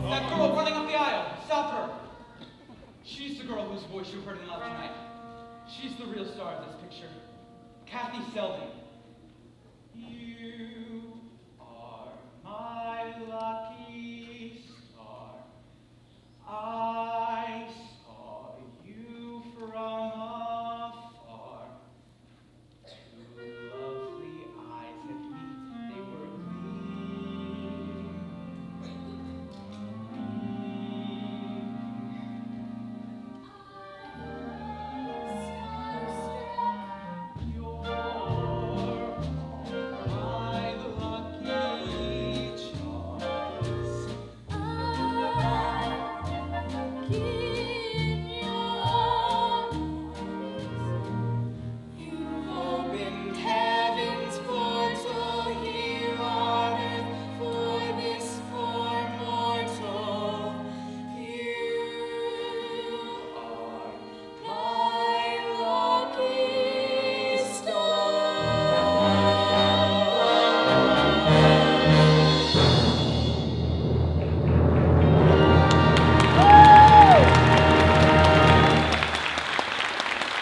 That girl running up the aisle. Stop her. She's the girl whose voice you heard in love tonight. She's the real star of this picture. Kathy Selden. You are my lucky star. I saw you from afar. Two lovely eyes had meet, they were gleaming. You're my lucky charms. I